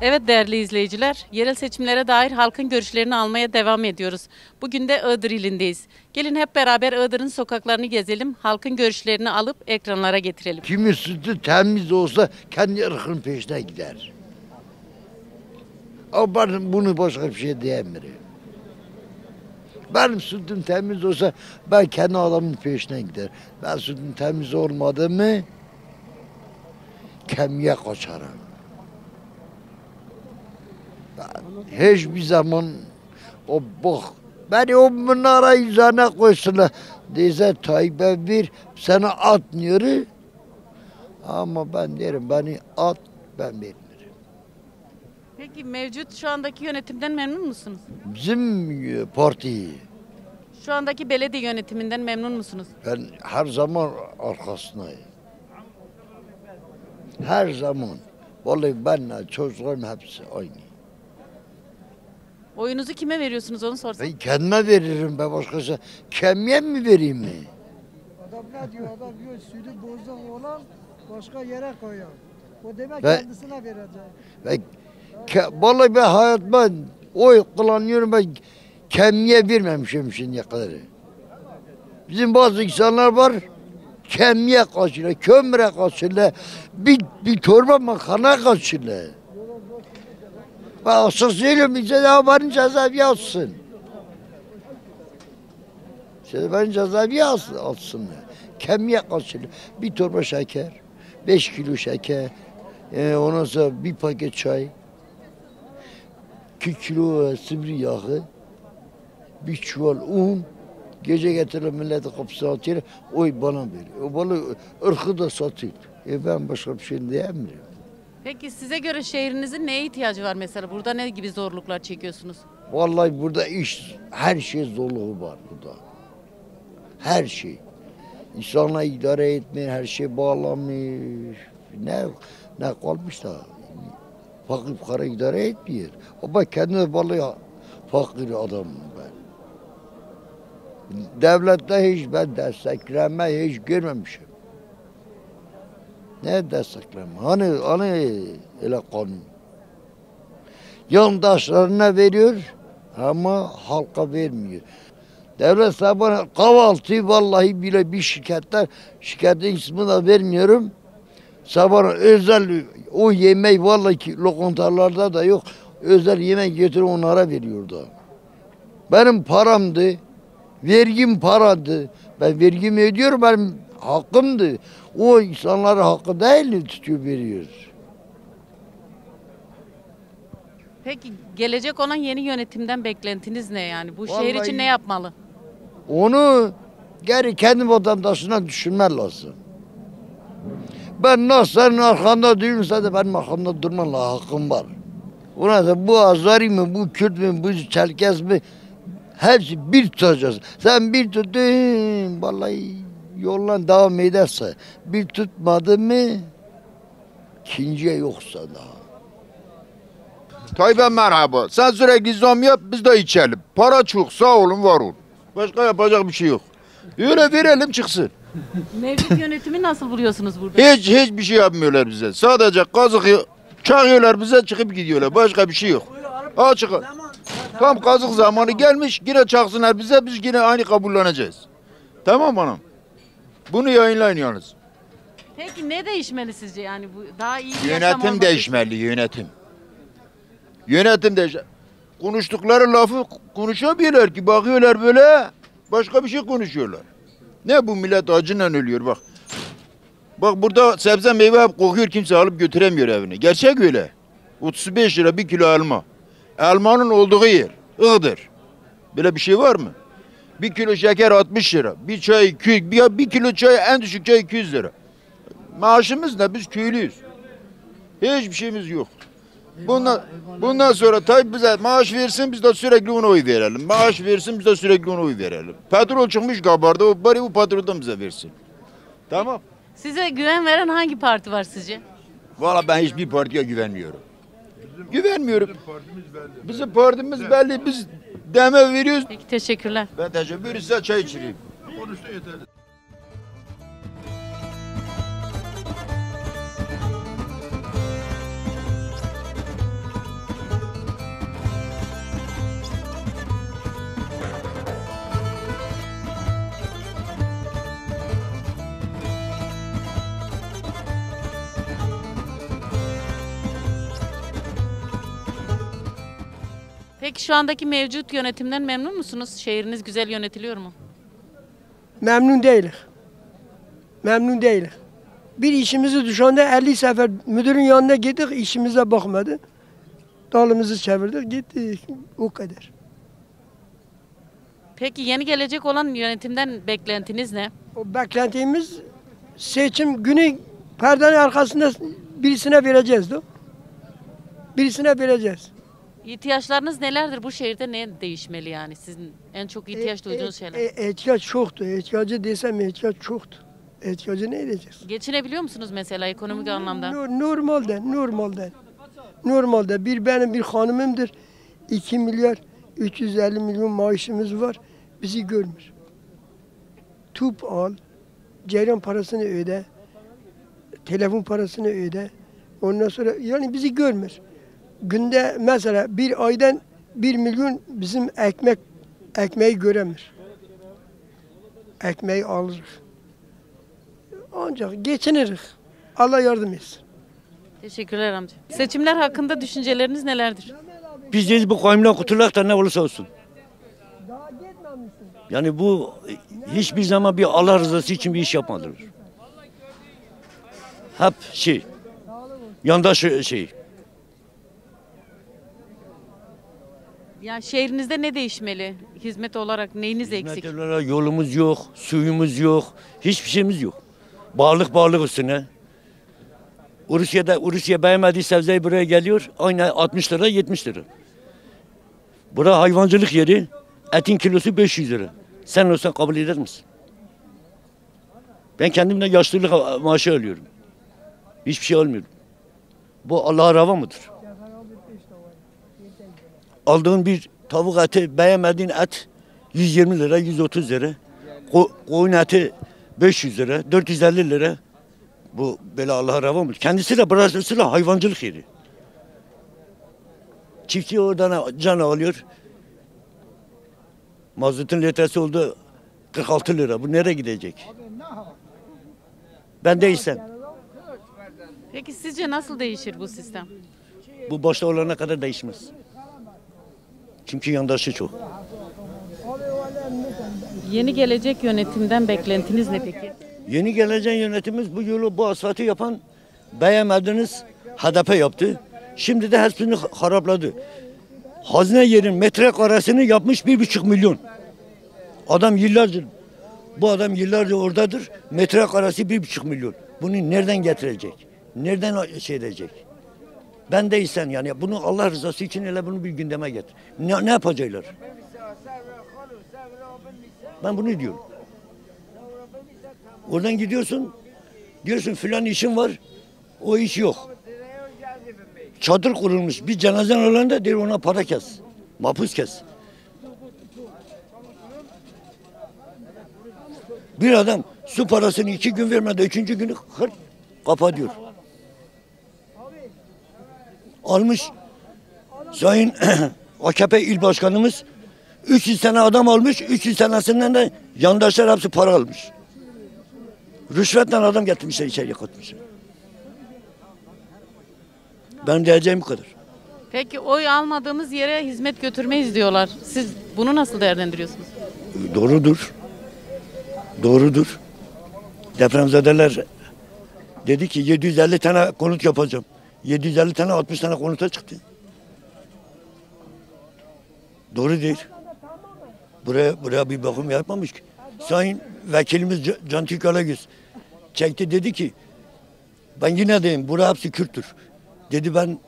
Evet değerli izleyiciler, yerel seçimlere dair halkın görüşlerini almaya devam ediyoruz. Bugün de Iğdır ilindeyiz. Gelin hep beraber Iğdır'ın sokaklarını gezelim, halkın görüşlerini alıp ekranlara getirelim. Kimin sütü temiz olsa kendi ırkının peşine gider. Ama ben bunu başka bir şey diyemiyorum. Benim sütüm temiz olsa ben kendi adamın peşine gider. Ben sütüm temiz olmadı mı kemiğe kaçarım. Ben hiçbir zaman o bak beni o mınara üzerine koysunlar. Dese Tayyip'e bir sana atmıyor. Ama ben derim beni at ben vermiyorum. Peki mevcut şu andaki yönetimden memnun musunuz? Bizim parti Şu andaki belediye yönetiminden memnun musunuz? ben her zaman arkasındayım. Her zaman. Vallahi benle çocuklarım hepsi aynı. Oyunuzu kime veriyorsunuz onu sorsam. Ben kendime veririm be başkası. Kemiğe mi vereyim mi? Adam ne diyor? Adam diyor sütü bozuk olan başka yere koyuyor. O demek Ve- kendisine verecek. Ben, vallahi ben hayatıma oy kullanıyorum ben kemiğe vermemişim şimdiye kadar. Bizim bazı insanlar var kemiğe kaçırıyor, kömüre kaçırıyor, bir torba makarna kaçırıyor. Ben açık söylüyorum bize de haberin cezaevi alsın. İşte ben cezaevi alsınlar. Kemiğe kaçırıyor. Bir torba şeker, 5 kilo şeker, ondan sonra bir paket çay, 2 kilo sıvı yağı, bir çuval un, gece getirir milleti kapısına atıyor, oy bana veriyor. O bana ırkı da satıyor. Ben başka bir şey diyemiyorum. Peki size göre şehrinizin neye ihtiyacı var mesela? Burada ne gibi zorluklar çekiyorsunuz? Vallahi burada her şey zorluğu var burada. Her şey. İnsanla idare etmeyen her şey bağlanmış. Ne kalmış da fakir fukara idare etmiyor. Ama kendime vallahi fakir adamım ben. Devlette hiç ben destekleme hiç görmemişim. Ne destekleme? Hani öyle kanun. Yandaşlarına veriyor ama halka vermiyor. Devlet sabahına kahvaltıyı vallahi bile bir şikayetin ismini da vermiyorum. Sabahına özel o yemeği vallahi ki lokantalarda da yok. Özel yemek getirip onlara veriyordu. Benim paramdı. Vergim paradı. Ben vergimi ödüyorum benim hakkımdı. O insanların hakkı değil tutuyor veriyor. Peki gelecek olan yeni yönetimden beklentiniz ne yani? Bu şehir Vallahi- için ne yapmalı? Onu geri kendi vatandaşına düşünmen lazım. Ben nasıl senin arkanda değilimse de benim arkamda durmanla hakkım var. Ona da bu Azari mi, bu Kürt mü, bu Çerkez mi hepsi bir tutacağız. Sen bir tuttun vallahi yoluna devam ederse bir tutmadı mı ikinciye yoksa daha. Tayyip'e merhaba. Sen sürekli zam yap biz de içelim. Para çok sağ olun var olun. Başka yapacak bir şey yok. Öyle verelim çıksın. Mevcut yönetimi nasıl buluyorsunuz burada? Hiçbir şey yapmıyorlar bize. Sadece kazık çakıyorlar bize çıkıp gidiyorlar. Başka bir şey yok. Açık. Tam kazık zamanı gelmiş yine çaksınlar bize biz yine aynı kabulleneceğiz. Tamam hanım. Bunu yayınlayın yalnız. Peki ne değişmeli sizce yani bu daha iyi bir yaşam Yönetim olması değişmeli yönetim. Yönetim değişmeli. Konuştukları lafı konuşamıyorlar ki bakıyorlar böyle başka bir şey konuşuyorlar. Ne bu millet acıyla ölüyor bak. Bak burada sebze meyve hep kokuyor kimse alıp götüremiyor evine. Gerçek öyle. 35 lira bir kilo elma. Elmanın olduğu yer. Iğdır. Böyle bir şey var mı? Bir kilo şeker 60 lira. Bir çay 200, bir kilo çay en düşük çay 200 lira. Maaşımız ne? Biz köylüyüz. Hiçbir şeyimiz yok. Bundan sonra Tayyip bize maaş versin biz de sürekli ona oy verelim. Maaş versin biz de sürekli ona oy verelim. Petrol çıkmış kabarda bari bu petrolden bize versin. Tamam. Size güven veren hangi parti var sizce? Valla ben hiçbir partiye güvenmiyorum. Güvenmiyorum. Bizim partimiz belli. Biz deme veriyoruz. Peki teşekkürler. Ben teşekkür ederim. Size çay içireyim. Peki şu andaki mevcut yönetimden memnun musunuz? Şehriniz güzel yönetiliyor mu? Memnun değiliz. Memnun değiliz. Bir işimizi düşende 50 sefer müdürün yanına gittik, işimize bakmadı. Dalımızı çevirdik, gittik. O kadar. Peki yeni gelecek olan yönetimden beklentiniz ne? O beklentimiz seçim günü perdenin arkasında birisine vereceğiz. Birisine vereceğiz. İhtiyaçlarınız nelerdir? Bu şehirde ne değişmeli yani? Sizin en çok ihtiyaç duyduğunuz şeyler. İhtiyaç çoktu. İhtiyacı desem ihtiyaç çoktu. İhtiyacı ne edeceğiz? Geçinebiliyor musunuz mesela ekonomik anlamda? Normalde benim bir hanımımdır. 2 milyar 350 milyon maaşımız var. Bizi görmüyor. Tüp al, ceyran parasını öde, telefon parasını öde. Ondan sonra yani bizi görmüyor. Günde mesela bir aydan 1 milyon bizim ekmeği göremiyor. Ekmeği alırız. Ancak geçiniriz. Allah yardım etsin. Teşekkürler amca. Seçimler hakkında düşünceleriniz nelerdir? Biz deyiz bu kayımla kurtulak da ne olursa olsun. Yani bu hiçbir zaman bir Allah rızası için bir iş yapmadılar. Hep yandaş şey. Ya şehrinizde ne değişmeli? Hizmet olarak neyiniz eksik? Hizmet olarak yolumuz yok, suyumuz yok, hiçbir şeyimiz yok. Bağlık üstüne. Rusya beğenmediği sebzeyi buraya geliyor. Aynı 60 lira 70 lira. Bura hayvancılık yeri. Etin kilosu 500 lira. Sen olsan kabul eder misin? Ben kendimden yaşlılık maaşı alıyorum. Hiçbir şey almıyorum. Bu Allah'a rava mıdır? Aldığın bir tavuk eti, beğenmediğin et 120 lira, 130 lira. Koyun eti 500 lira, 450 lira. Bu böyle Allah'a rava mıdır? Kendisi de burası da hayvancılık yeri. Çiftçi oradan can alıyor. Mazotun litresi oldu 46 lira. Bu nereye gidecek? Ben değilsem. Peki sizce nasıl değişir bu sistem? Bu başta olana kadar değişmez. Çünkü yandaşı çok. Yeni gelecek yönetimden beklentiniz ne peki? Yeni gelecek yönetimimiz bu yolu, bu asfaltı yapan beğenmediniz HDP yaptı. Şimdi de hepsini harapladı. Hazine yerin metrekaresini yapmış 1,5 milyon. Bu adam yıllarca oradadır. Metrekaresi 1,5 milyon. Bunu nereden getirecek? Nereden şey edecek? Ben değilsen yani bunu Allah rızası için hele bunu bir gündeme getir. Ne yapacaklar? Ben bunu diyorum. Oradan gidiyorsun, diyorsun filan işin var, o iş yok. Çadır kurulmuş, bir cenazen olan da der ona para kes, mapus kes. Bir adam su parasını 2 gün vermedi, 3. günü kapatıyor. Almış, Sayın AKP il başkanımız 300 tane adam almış, 300 tanesinden de yandaşlar hepsi para almış. Rüşvetle adam getirmişler, içeriye katmışlar. Ben diyeceğim bu kadar. Peki oy almadığımız yere hizmet götürmeyiz diyorlar. Siz bunu nasıl değerlendiriyorsunuz? Doğrudur. Depremzedeler dedi ki 750 tane konut yapacağım. 750 tane 60 tane konuta çıktı. Doğru değil. Buraya bir bakım yapmamış ki. Sayın vekilimiz Can Tükalagöz çekti, dedi ki ben yine diyeyim buraya hepsi Kürttür. Dedi ben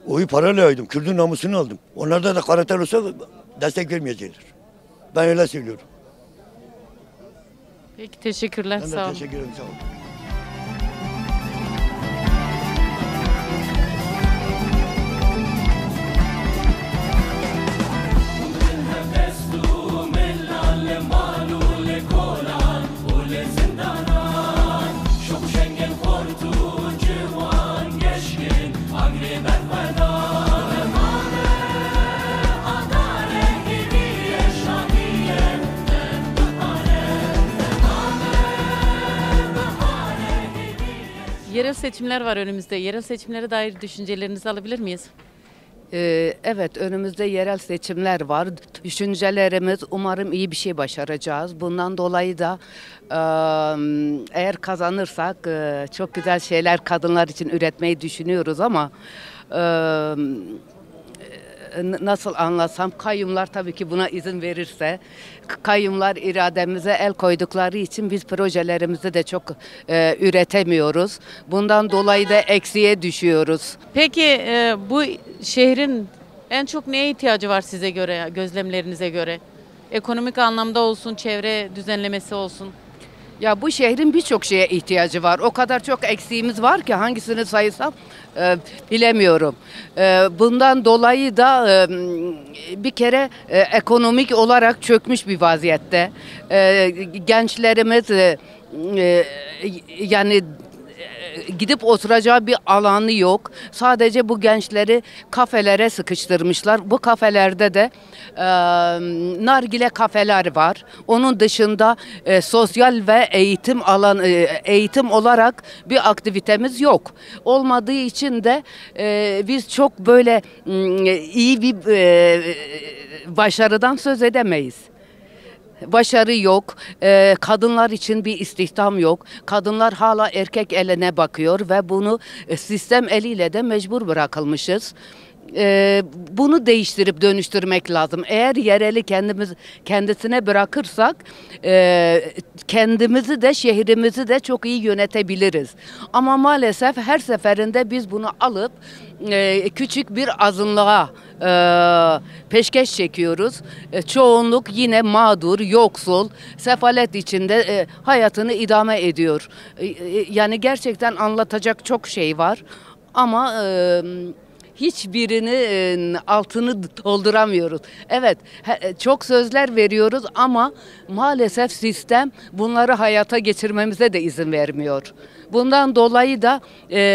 oyu parayla aldım. Kürt'ün namusunu aldım. Onlarda da karakter olsa destek vermeyecekler. Ben öyle söylüyorum. Peki teşekkürler. Ben de Sağ olun. teşekkür ederim. Sağ olun. Yerel seçimler var önümüzde. Yerel seçimlere dair düşüncelerinizi alabilir miyiz? Evet, önümüzde yerel seçimler var. Düşüncelerimiz, umarım iyi bir şey başaracağız. Bundan dolayı da eğer kazanırsak çok güzel şeyler kadınlar için üretmeyi düşünüyoruz ama nasıl anlatsam, kayyumlar tabii ki buna izin verirse, kayyumlar irademize el koydukları için biz projelerimizi de çok üretemiyoruz. Bundan dolayı da eksiye düşüyoruz. Peki bu şehrin en çok neye ihtiyacı var size göre, gözlemlerinize göre? Ekonomik anlamda olsun, çevre düzenlemesi olsun. Ya bu şehrin birçok şeye ihtiyacı var. O kadar çok eksiğimiz var ki hangisini sayısam bilemiyorum. Bundan dolayı da bir kere ekonomik olarak çökmüş bir vaziyette. Gençlerimiz yani gidip oturacağı bir alanı yok. Sadece bu gençleri kafelere sıkıştırmışlar. Bu kafelerde de nargile kafeler var. Onun dışında sosyal ve eğitim olarak bir aktivitemiz yok. Olmadığı için de biz çok böyle iyi bir başarıdan söz edemeyiz. Başarı yok, kadınlar için bir istihdam yok, kadınlar hala erkek eline bakıyor ve bunu sistem eliyle de mecbur bırakılmışız. Bunu değiştirip dönüştürmek lazım. Eğer yereli kendisine bırakırsak kendimizi de şehrimizi de çok iyi yönetebiliriz. Ama maalesef her seferinde biz bunu alıp küçük bir azınlığa peşkeş çekiyoruz. Çoğunluk yine mağdur, yoksul, sefalet içinde hayatını idame ediyor. Yani gerçekten anlatacak çok şey var ama hiçbirinin altını dolduramıyoruz. Evet, çok sözler veriyoruz ama maalesef sistem bunları hayata geçirmemize de izin vermiyor. Bundan dolayı da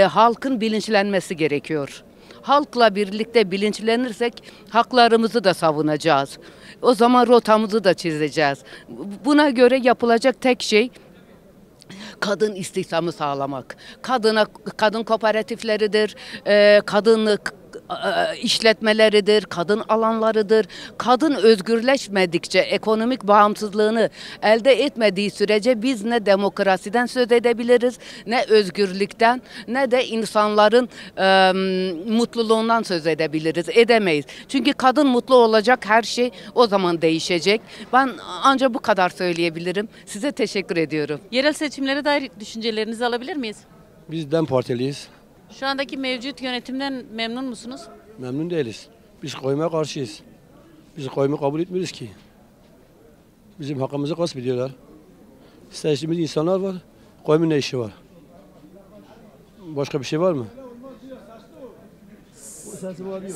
halkın bilinçlenmesi gerekiyor. Halkla birlikte bilinçlenirsek haklarımızı da savunacağız. O zaman rotamızı da çizeceğiz. Buna göre yapılacak tek şey kadın istihdamı sağlamak. Kadın kooperatifleridir, kadınlık işletmeleridir, kadın alanlarıdır. Kadın özgürleşmedikçe, ekonomik bağımsızlığını elde etmediği sürece biz ne demokrasiden söz edebiliriz, ne özgürlükten, ne de insanların mutluluğundan söz edebiliriz. Edemeyiz. Çünkü kadın mutlu olacak, her şey o zaman değişecek. Ben ancak bu kadar söyleyebilirim. Size teşekkür ediyorum. Yerel seçimlere dair düşüncelerinizi alabilir miyiz? Biz DEM Partiliyiz. Şu andaki mevcut yönetimden memnun musunuz? Memnun değiliz. Biz koymaya karşıyız. Biz koymayı kabul etmiyoruz ki. Bizim hakkımızı gasp ediyorlar. Seçtiğimiz insanlar var. Koymun ne işi var? Başka bir şey var mı?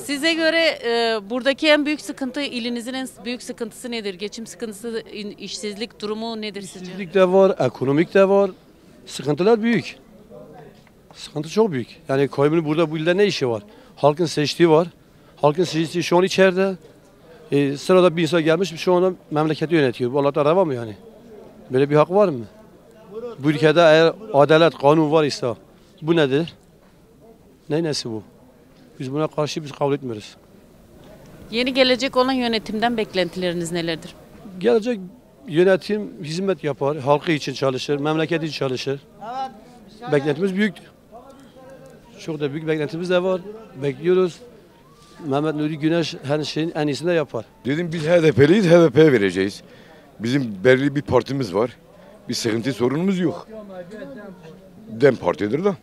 Size göre buradaki en büyük sıkıntı, ilinizin en büyük sıkıntısı nedir? Geçim sıkıntısı, işsizlik durumu nedir sizce? İşsizlik de var, ekonomik de var. Sıkıntılar büyük. Sıkıntı çok büyük. Yani koymunun burada bu ilde ne işi var? Halkın seçtiği var. Halkın seçtiği şu an içeride. Sırada bir insan gelmiş şu anda memleketi yönetiyor. Bu Allah'ta araba mı yani? Böyle bir hak var mı? Bu ülkede eğer adalet, kanun var ise bu nedir? Nesi bu? Biz buna karşı biz kabul etmiyoruz. Yeni gelecek olan yönetimden beklentileriniz nelerdir? Gelecek yönetim hizmet yapar, halkı için çalışır, memleketi için çalışır. Beklentimiz büyüktür. Çok da büyük beklentimiz de var. Bekliyoruz. Mehmet Nuri Güneş her şeyin en iyisini de yapar. Dedim biz HDP'liyiz, HDP'ye vereceğiz. Bizim belirli bir partimiz var. Bir sıkıntı sorunumuz yok. DEM Parti'dir da.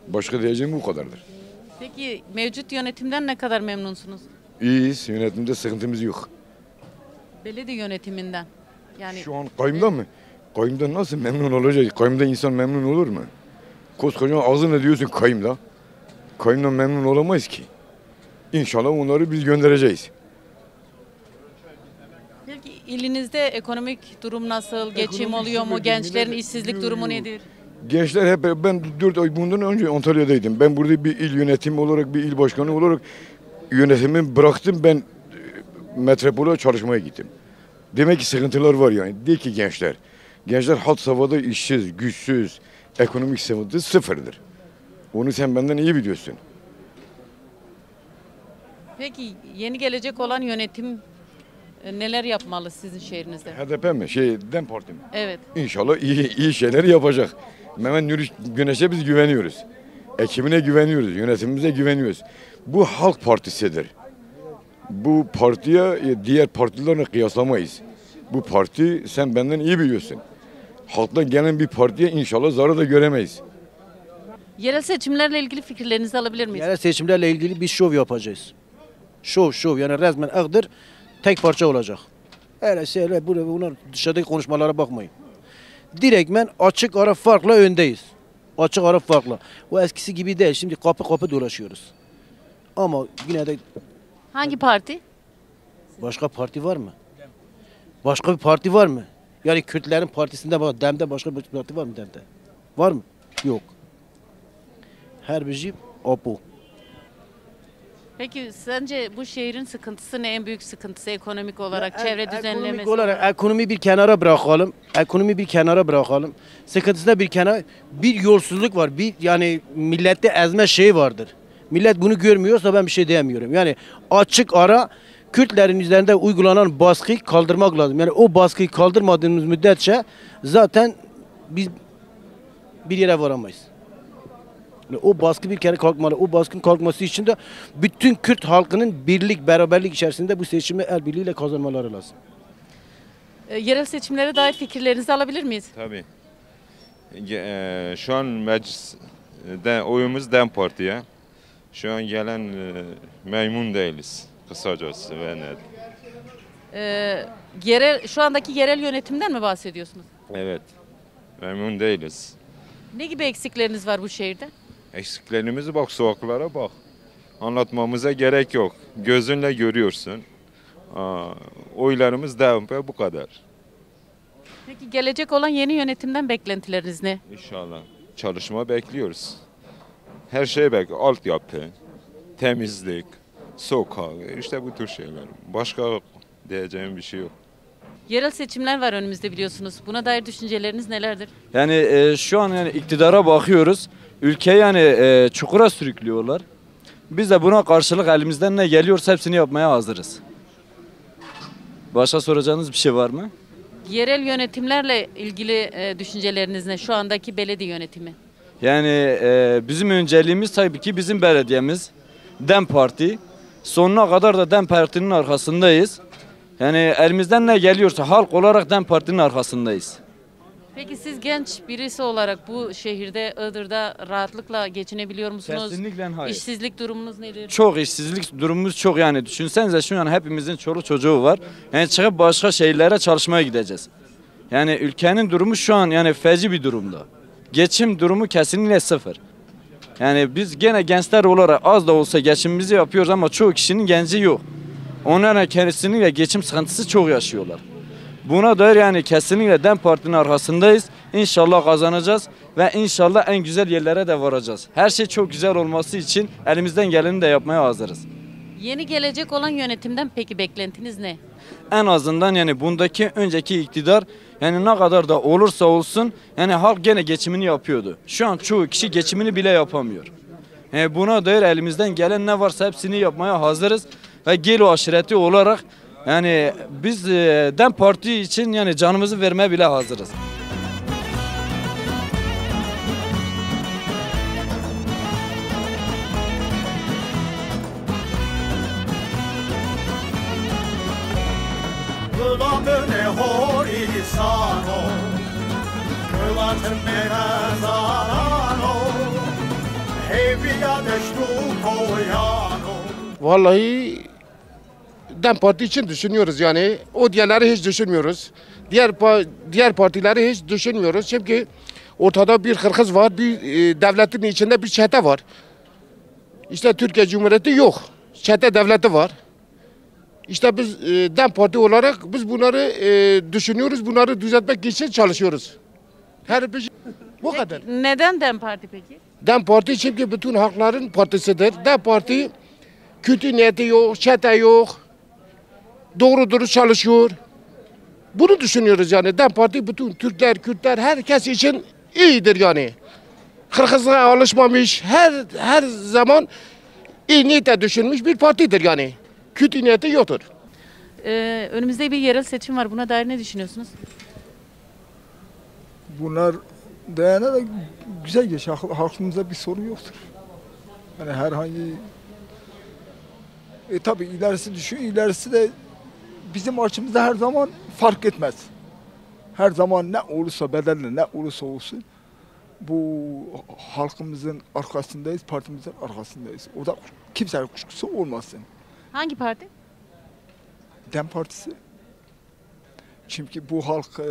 Başka diyeceğim bu kadardır. Peki mevcut yönetimden ne kadar memnunsunuz? İyiyiz, yönetimde sıkıntımız yok. Belediye yönetiminden. Yani Şu an kayyumdan mı? Kayyumdan nasıl memnun olacak? Kayyumdan insan memnun olur mu? Koskoca ağzına diyorsun kayyumda. Kayyumdan memnun olamayız ki. İnşallah onları biz göndereceğiz. peki ilinizde ekonomik durum nasıl? Geçim oluyor mu? Gençlerin işsizlik durumu nedir? Gençler hep ben 4 ay bundan önce Antalya'daydım. Ben burada bir il yönetimi olarak, bir il başkanı olarak yönetimi bıraktım. Ben metropole çalışmaya gittim. Demek ki sıkıntılar var yani. Değil ki gençler. Gençler had safhada işsiz, güçsüz, ekonomik sıkıntı sıfırdır. Onu sen benden iyi biliyorsun. Peki yeni gelecek olan yönetim neler yapmalı sizin şehrinizde? HDP mi? DEM Parti mi? Evet. İnşallah iyi şeyler yapacak. Mehmet Nuri Güneş'e biz güveniyoruz. Ekibine güveniyoruz, yönetimimize güveniyoruz. Bu Halk Partisi'dir. Bu partiye diğer partilerle kıyaslamayız. Bu parti sen benden iyi biliyorsun. Halktan gelen bir partiye inşallah zarar da göremeyiz. Yerel seçimlerle ilgili fikirlerinizi alabilir miyiz? Yerel seçimlerle ilgili bir şov yapacağız. Şov yani resmen Iğdır tek parça olacak. Öyle şeyler bunlar dışarıdaki konuşmalara bakmayın. Direktmen açık ara farkla öndeyiz. Açık ara farkla. O eskisi gibi değil. Şimdi kapı kapı dolaşıyoruz. Ama yine de Hangi parti? başka parti var mı? Başka bir parti var mı? Yani Kürtlerin partisinde bak DEM'de başka bir parti var mı DEM'de? Var mı? Yok. Her bir apo. Peki sence bu şehrin sıkıntısı ne? En büyük sıkıntısı ekonomik olarak, çevre düzenlemesi Ekonomik olarak ekonomi bir kenara bırakalım. Ekonomi bir kenara bırakalım. Sıkıntısında bir kenar bir yolsuzluk var. Bir yani millette ezme şeyi vardır. Millet bunu görmüyorsa ben bir şey diyemiyorum. Yani açık ara Kürtlerin üzerinde uygulanan baskıyı kaldırmak lazım. Yani o baskıyı kaldırmadığımız müddetçe zaten biz bir yere varamayız. Yani o baskı bir kere kalkmalı. O baskının kalkması için de bütün Kürt halkının birlik, beraberlik içerisinde bu seçimi el birliğiyle kazanmaları lazım. Yerel seçimlere dair fikirlerinizi alabilir miyiz? Tabii. Şu an mecliste oyumuz DEM Parti'ye. Şu an gelen memnun değiliz kısacası ve net. Şu andaki yerel yönetimden mi bahsediyorsunuz? Evet. Memnun değiliz. Ne gibi eksikleriniz var bu şehirde? Eksiklerimizi bak, sokaklara bak. Anlatmamıza gerek yok. Gözünle görüyorsun. Oylarımız DEM, bu kadar. Peki gelecek olan yeni yönetimden beklentileriniz ne? İnşallah. Çalışma bekliyoruz. Her şey altyapı, temizlik, sokak, işte bu tür şeyler. Başka diyeceğim bir şey yok. Yerel seçimler var önümüzde biliyorsunuz. Buna dair düşünceleriniz nelerdir? Yani şu an yani iktidara bakıyoruz. Ülkeyi yani çukura sürüklüyorlar. Biz de buna karşılık elimizden ne geliyorsa hepsini yapmaya hazırız. Başka soracağınız bir şey var mı? Yerel yönetimlerle ilgili düşünceleriniz ne? Şu andaki belediye yönetimi. Yani bizim önceliğimiz tabii ki bizim belediyemiz. DEM Parti. Sonuna kadar da DEM Parti'nin arkasındayız. Yani elimizden ne geliyorsa halk olarak DEM Parti'nin arkasındayız. Peki siz genç birisi olarak bu şehirde, Iğdır'da rahatlıkla geçinebiliyor musunuz? Kesinlikle hayır. İşsizlik durumunuz nedir? Çok işsizlik durumumuz çok yani. Düşünsenize şu an hepimizin çoluk çocuğu var. Yani çıkıp başka şehirlere çalışmaya gideceğiz. Yani ülkenin durumu şu an yani feci bir durumda. Geçim durumu kesinlikle sıfır. Yani biz gene gençler olarak az da olsa geçimimizi yapıyoruz ama çoğu kişinin genci yok. Onların kesinlikle geçim sıkıntısı çok yaşıyorlar. Buna dair yani kesinlikle DEM Parti'nin arkasındayız. İnşallah kazanacağız ve inşallah en güzel yerlere de varacağız. Her şey çok güzel olması için elimizden geleni de yapmaya hazırız. Yeni gelecek olan yönetimden peki beklentiniz ne? En azından yani bundaki önceki iktidar yani ne kadar da olursa olsun yani halk gene geçimini yapıyordu. Şu an çoğu kişi geçimini bile yapamıyor. Yani buna dair elimizden gelen ne varsa hepsini yapmaya hazırız ve Gelo aşireti olarak yani biz DEM Parti için yani canımızı vermeye bile hazırız. Vallahi DEM Parti için düşünüyoruz yani. O diğerleri hiç düşünmüyoruz. Diğer partileri hiç düşünmüyoruz. Çünkü ortada bir Kırgız var, bir devletin içinde bir çete var. İşte Türkiye Cumhuriyeti yok. Çete devleti var. İşte biz DEM Parti olarak biz bunları düşünüyoruz. Bunları düzeltmek için çalışıyoruz. Her bir şey. Bu kadar. Neden DEM Parti peki? DEM Parti çünkü bütün halkların partisidir. DEM Parti kötü niyeti yok, çete yok. Doğru dürüst çalışıyor. Bunu düşünüyoruz yani. DEM Parti bütün Türkler, Kürtler, herkes için iyidir yani. Kırgızlığa alışmamış, her zaman iyi niyetle düşünmüş bir partidir yani. Kötü niyeti yoktur. Önümüzde bir yerel seçim var. Buna dair ne düşünüyorsunuz? Bunlar dayanarak güzel geçiyor. Halkımızda bir sorun yoktur. Yani herhangi tabii ilerisi düşüyor. İlerisi de bizim açımızda her zaman fark etmez. Her zaman ne olursa bedelli ne olursa olsun bu halkımızın arkasındayız, partimizin arkasındayız. Orada kimsenin kuşkusu olmasın. Hangi parti? DEM Partisi. Çünkü bu halk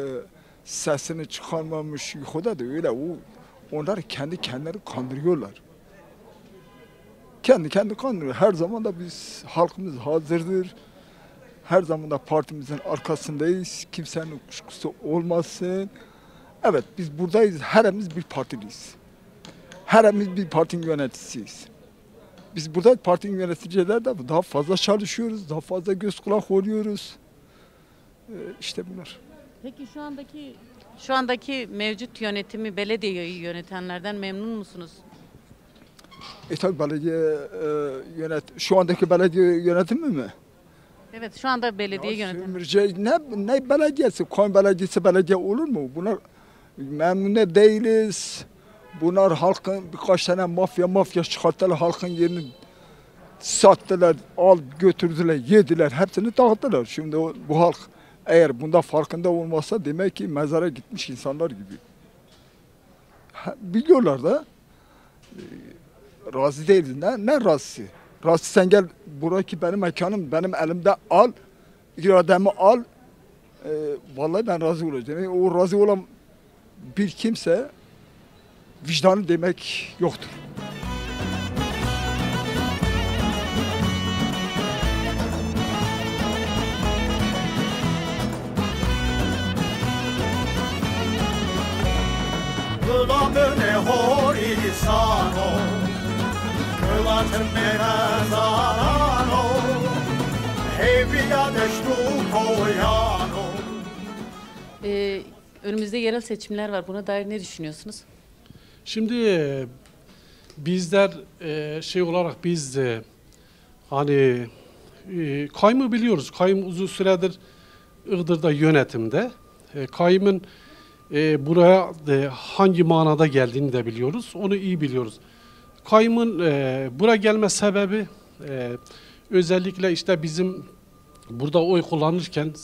sesini çıkarmamış yukarıda da öyle. Onlar kendi kendilerini kandırıyorlar. Kendi kandırıyor. Her zaman da biz halkımız hazırdır. Her zaman da partimizin arkasındayız. Kimsenin kuşkusu olmasın. Evet biz buradayız. Herimiz bir partiliyiz. Herimiz bir partinin yöneticisiyiz. Biz burada partinin yöneticiler de daha fazla çalışıyoruz. Daha fazla göz kulak oluyoruz. İşte bunlar. Peki şu andaki mevcut yönetimi, belediyeyi yönetenlerden memnun musunuz? Tabii belediye şu andaki belediye yönetimi mi? Evet, şu anda belediye yönetimi. Ne belediyesi? Koyun belediyesi belediye olur mu? Bunlar memnun değiliz. Bunlar halkın birkaç tane mafya çıkarttılar. Halkın yerini sattılar, götürdüler, yediler. Hepsini dağıttılar. Şimdi bu halk eğer bunda farkında olmazsa demek ki mezara gitmiş insanlar gibi. Biliyorlar da razı değiliz. Ne razısı? Razı sen gel buraki benim mekanım, benim elimde al, irademi al. Vallahi ben razı olacağım. Yani o razı olan bir kimse vicdanı demek yoktur. Önümüzde yerel seçimler var. Buna dair ne düşünüyorsunuz? Şimdi bizler olarak biz hani kayyımı biliyoruz. Kayyım uzun süredir Iğdır'da yönetimde. Kayyımın buraya hangi manada geldiğini de biliyoruz. Onu iyi biliyoruz. Kayyımın buraya gelme sebebi özellikle işte bizim burada oy kullanırken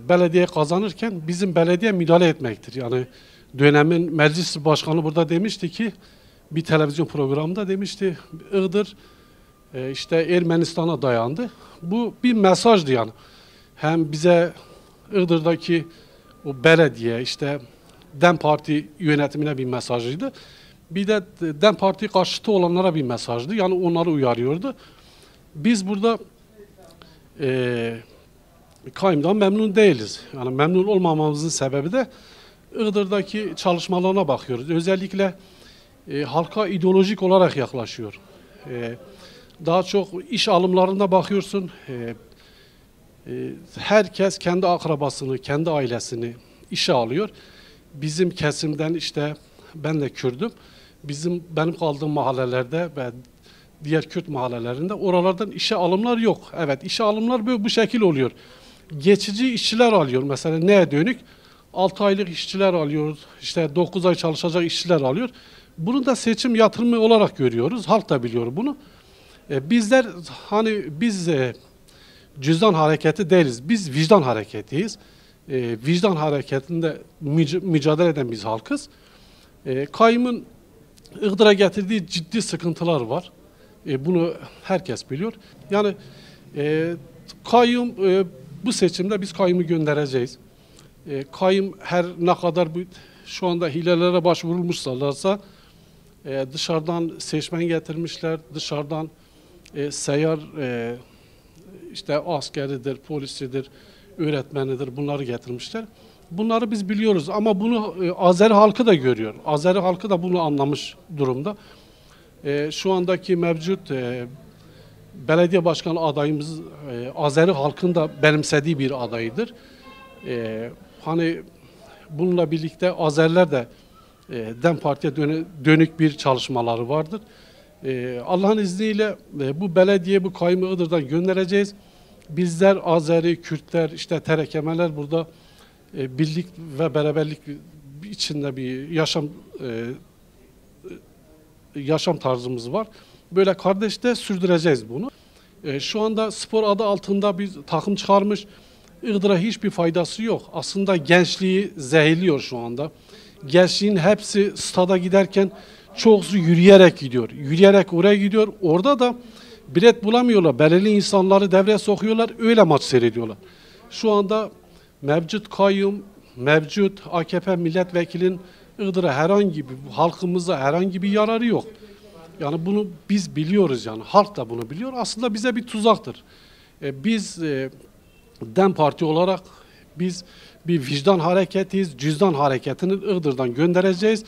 belediye kazanırken bizim belediye müdahale etmektir. Yani dönemin meclis başkanı burada demişti ki bir televizyon programında demişti Iğdır işte Ermenistan'a dayandı. Bu bir mesajdı yani. Hem bize Iğdır'daki o belediye işte DEM Parti yönetimine bir mesajıydı. Bir de DEM Parti karşıtı olanlara bir mesajdı. Yani onları uyarıyordu. Biz burada kayyımdan memnun değiliz. Yani memnun olmamamızın sebebi de Iğdır'daki çalışmalarına bakıyoruz. Özellikle halka ideolojik olarak yaklaşıyor. Daha çok iş alımlarına bakıyorsun. Herkes kendi akrabasını, kendi ailesini işe alıyor. Bizim kesimden işte ben de Kürdüm. Benim kaldığım mahallelerde ve diğer Kürt mahallelerinde oralardan işe alımlar yok. Evet, işe alımlar bu şekil oluyor. Geçici işçiler alıyor. Mesela neye dönük? 6 aylık işçiler alıyor. İşte 9 ay çalışacak işçiler alıyor. Bunu da seçim yatırımı olarak görüyoruz. Halk da biliyor bunu. Bizler biz cüzdan hareketi değiliz. Biz vicdan hareketiyiz. Vicdan hareketinde mücadele eden biz halkız. Kayyımın Iğdır'a getirdiği ciddi sıkıntılar var. Bunu herkes biliyor. Yani kayyım bu seçimde biz kayyımı göndereceğiz. Kayyım her ne kadar şu anda hilelere başvurulmuşlarsa dışarıdan seçmen getirmişler, dışarıdan seyyar işte askeridir, polisidir, öğretmenidir bunları getirmişler. Bunları biz biliyoruz ama bunu Azeri halkı da görüyor. Azeri halkı da bunu anlamış durumda. Şu andaki mevcut belediye başkanı adayımız Azeri halkın da benimsediği bir adayıdır. Bununla birlikte Azeriler de DEM Parti'ye dönük bir çalışmaları vardır. Allah'ın izniyle bu belediye, bu kayyumu Iğdır'dan göndereceğiz. Bizler Azeri, Kürtler, işte terekemeler burada birlik ve beraberlik içinde bir yaşam tarzımız var. Böyle kardeşte sürdüreceğiz bunu. Şu anda spor adı altında bir takım çıkarmış. Iğdır'a hiçbir faydası yok. Aslında gençliği zehirliyor şu anda. Gençliğin hepsi stada giderken çoğusu yürüyerek gidiyor. Yürüyerek oraya gidiyor. Orada da bilet bulamıyorlar. Belirli insanları devreye sokuyorlar. Öyle maç seyrediyorlar. Şu anda mevcut kayyum, mevcut AKP milletvekilinin Iğdır'a herhangi bir, halkımıza herhangi bir yararı yok. Yani bunu biz biliyoruz yani. Halk da bunu biliyor. Aslında bize bir tuzaktır. Biz DEM Parti olarak biz bir vicdan hareketiyiz. Cüzdan hareketini Iğdır'dan göndereceğiz.